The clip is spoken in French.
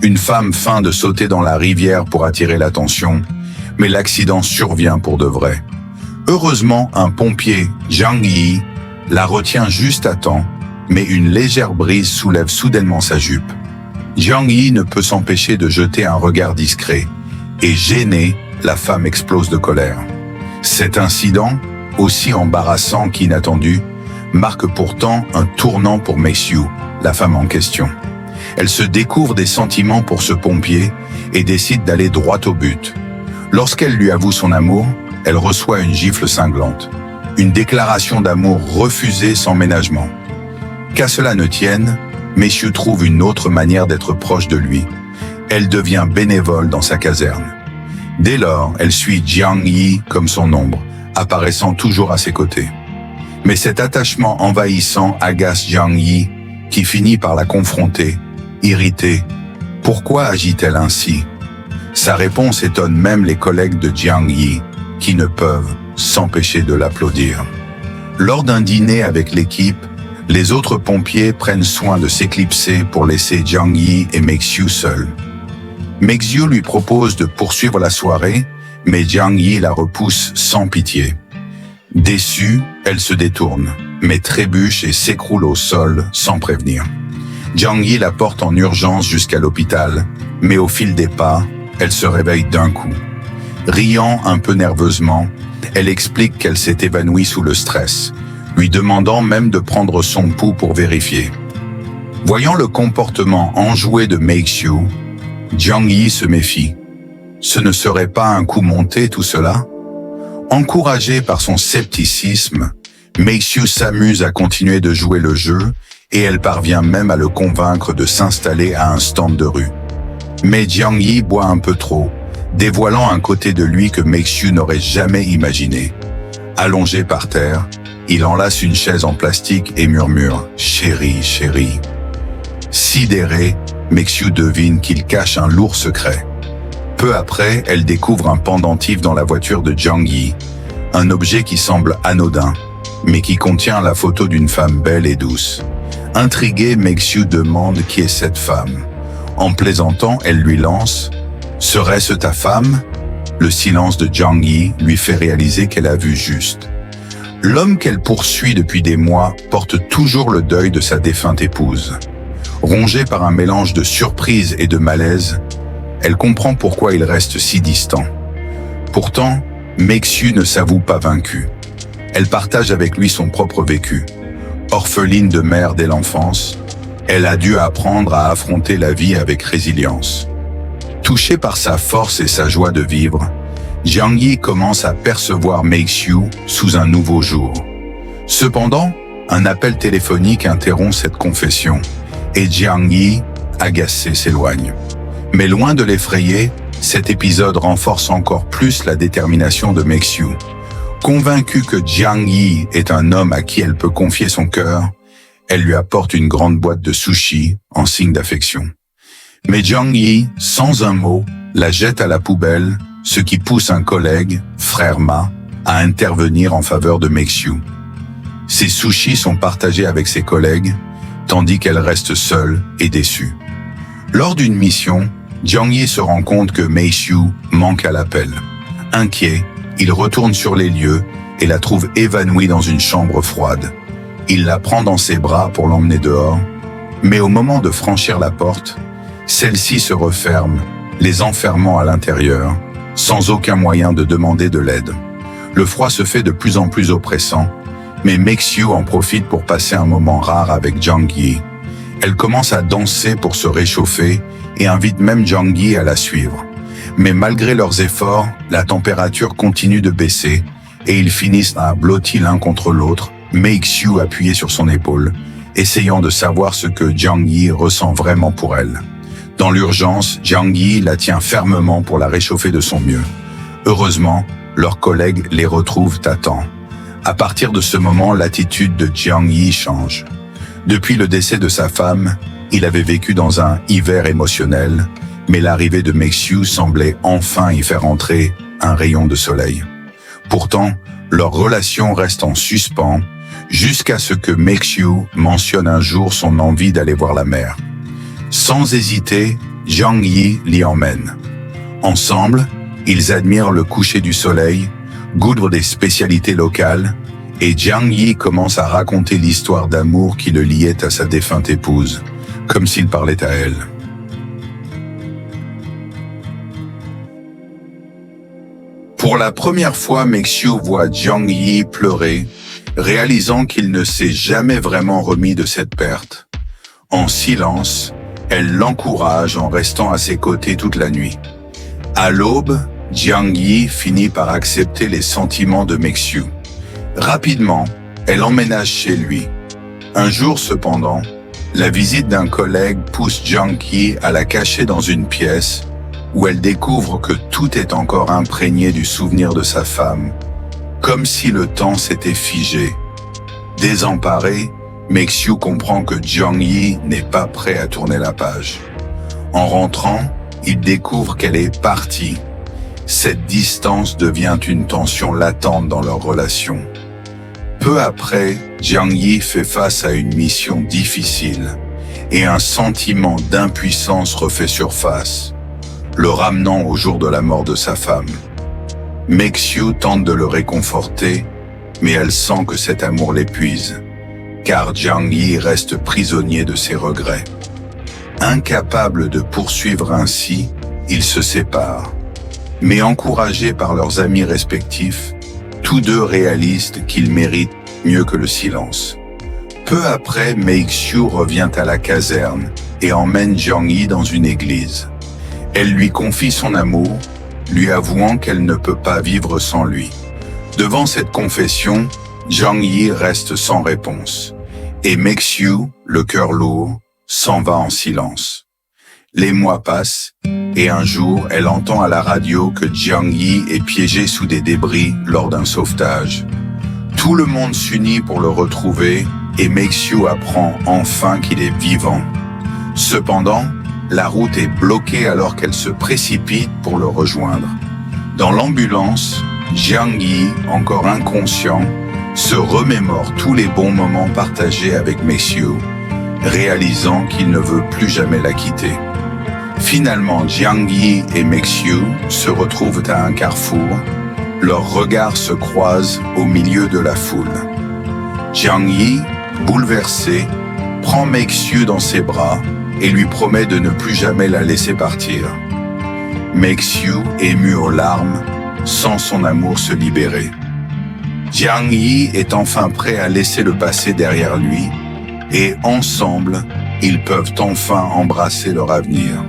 Une femme feint de sauter dans la rivière pour attirer l'attention, mais l'accident survient pour de vrai. Heureusement, un pompier, Jiang Yi, la retient juste à temps, mais une légère brise soulève soudainement sa jupe. Jiang Yi ne peut s'empêcher de jeter un regard discret, et gênée, la femme explose de colère. Cet incident, aussi embarrassant qu'inattendu, marque pourtant un tournant pour Meixiu, la femme en question. Elle se découvre des sentiments pour ce pompier et décide d'aller droit au but. Lorsqu'elle lui avoue son amour, elle reçoit une gifle cinglante. Une déclaration d'amour refusée sans ménagement. Qu'à cela ne tienne, Meixiu trouve une autre manière d'être proche de lui. Elle devient bénévole dans sa caserne. Dès lors, elle suit Jiang Yi comme son ombre, apparaissant toujours à ses côtés. Mais cet attachement envahissant agace Jiang Yi, qui finit par la confronter, irritée. Pourquoi agit-elle ainsi? Sa réponse étonne même les collègues de Jiang Yi, qui ne peuvent s'empêcher de l'applaudir. Lors d'un dîner avec l'équipe, les autres pompiers prennent soin de s'éclipser pour laisser Jiang Yi et Meixiu seuls. Meixiu lui propose de poursuivre la soirée, mais Jiang Yi la repousse sans pitié. Déçue, elle se détourne, mais trébuche et s'écroule au sol sans prévenir. Jiang Yi la porte en urgence jusqu'à l'hôpital, mais au fil des pas, elle se réveille d'un coup. Riant un peu nerveusement, elle explique qu'elle s'est évanouie sous le stress, lui demandant même de prendre son pouls pour vérifier. Voyant le comportement enjoué de Meixiu, Jiang Yi se méfie. Ce ne serait pas un coup monté tout cela? Encouragée par son scepticisme, Meixiu s'amuse à continuer de jouer le jeu et elle parvient même à le convaincre de s'installer à un stand de rue. Mais Jiang Yi boit un peu trop, dévoilant un côté de lui que Meixiu n'aurait jamais imaginé. Allongé par terre, il enlace une chaise en plastique et murmure « Chérie, chérie ». Sidérée, Meixiu devine qu'il cache un lourd secret. Peu après, elle découvre un pendentif dans la voiture de Jiang Yi, un objet qui semble anodin, mais qui contient la photo d'une femme belle et douce. Intriguée, Meixiu demande qui est cette femme. En plaisantant, elle lui lance « Serait-ce ta femme ?» Le silence de Jiang Yi lui fait réaliser qu'elle a vu juste. L'homme qu'elle poursuit depuis des mois porte toujours le deuil de sa défunte épouse. Rongée par un mélange de surprise et de malaise, elle comprend pourquoi il reste si distant. Pourtant, Meixiu ne s'avoue pas vaincue. Elle partage avec lui son propre vécu. Orpheline de mère dès l'enfance, elle a dû apprendre à affronter la vie avec résilience. Touchée par sa force et sa joie de vivre, Jiang Yi commence à percevoir Meixiu sous un nouveau jour. Cependant, un appel téléphonique interrompt cette confession, et Jiang Yi, agacé, s'éloigne. Mais loin de l'effrayer, cet épisode renforce encore plus la détermination de Meixiu. Convaincue que Jiang Yi est un homme à qui elle peut confier son cœur, elle lui apporte une grande boîte de sushis en signe d'affection. Mais Jiang Yi, sans un mot, la jette à la poubelle, ce qui pousse un collègue, frère Ma, à intervenir en faveur de Meixiu. Ses sushis sont partagés avec ses collègues, tandis qu'elle reste seule et déçue. Lors d'une mission, Jiang Yi se rend compte que Meixiu manque à l'appel. Inquiet, il retourne sur les lieux et la trouve évanouie dans une chambre froide. Il la prend dans ses bras pour l'emmener dehors, mais au moment de franchir la porte, celle-ci se referme, les enfermant à l'intérieur, sans aucun moyen de demander de l'aide. Le froid se fait de plus en plus oppressant, mais Meixiu en profite pour passer un moment rare avec Jiang Yi. Elle commence à danser pour se réchauffer et invite même Jiang Yi à la suivre. Mais malgré leurs efforts, la température continue de baisser et ils finissent à blottis l'un contre l'autre, Meixiu appuyé sur son épaule, essayant de savoir ce que Jiang Yi ressent vraiment pour elle. Dans l'urgence, Jiang Yi la tient fermement pour la réchauffer de son mieux. Heureusement, leurs collègues les retrouvent à temps. À partir de ce moment, l'attitude de Jiang Yi change. Depuis le décès de sa femme, il avait vécu dans un hiver émotionnel, mais l'arrivée de Meixiu semblait enfin y faire entrer un rayon de soleil. Pourtant, leur relation reste en suspens, jusqu'à ce que Meixiu mentionne un jour son envie d'aller voir la mer. Sans hésiter, Jiang Yi l'y emmène. Ensemble, ils admirent le coucher du soleil, goûtent des spécialités locales, et Jiang Yi commence à raconter l'histoire d'amour qui le liait à sa défunte épouse, comme s'il parlait à elle. Pour la première fois, Meixiu voit Jiang Yi pleurer, réalisant qu'il ne s'est jamais vraiment remis de cette perte. En silence, elle l'encourage en restant à ses côtés toute la nuit. À l'aube, Jiang Yi finit par accepter les sentiments de Meixiu. Rapidement, elle emménage chez lui. Un jour cependant, la visite d'un collègue pousse Jiang Yi à la cacher dans une pièce où elle découvre que tout est encore imprégné du souvenir de sa femme, comme si le temps s'était figé. Désemparé, Meixiu comprend que Jiang Yi n'est pas prêt à tourner la page. En rentrant, il découvre qu'elle est partie. Cette distance devient une tension latente dans leur relation. Peu après, Jiang Yi fait face à une mission difficile et un sentiment d'impuissance refait surface, le ramenant au jour de la mort de sa femme. Meixiu tente de le réconforter, mais elle sent que cet amour l'épuise, car Jiang Yi reste prisonnier de ses regrets. Incapables de poursuivre ainsi, ils se séparent. Mais encouragés par leurs amis respectifs, tous deux réalisent qu'ils méritent mieux que le silence. Peu après, Meixiu revient à la caserne et emmène Jiang Yi dans une église. Elle lui confie son amour, lui avouant qu'elle ne peut pas vivre sans lui. Devant cette confession, Jiang Yi reste sans réponse. Et Meixiu, le cœur lourd, s'en va en silence. Les mois passent, et un jour, elle entend à la radio que Jiang Yi est piégé sous des débris lors d'un sauvetage. Tout le monde s'unit pour le retrouver, et Meixiu apprend enfin qu'il est vivant. Cependant, la route est bloquée alors qu'elle se précipite pour le rejoindre. Dans l'ambulance, Jiang Yi, encore inconscient, se remémore tous les bons moments partagés avec Meixiu, réalisant qu'il ne veut plus jamais la quitter. Finalement, Jiang Yi et Meixiu se retrouvent à un carrefour. Leurs regards se croisent au milieu de la foule. Jiang Yi, bouleversé, prend Meixiu dans ses bras et lui promet de ne plus jamais la laisser partir. Meixiu, ému aux larmes, sent son amour se libérer. Jiang Yi est enfin prêt à laisser le passé derrière lui et ensemble, ils peuvent enfin embrasser leur avenir.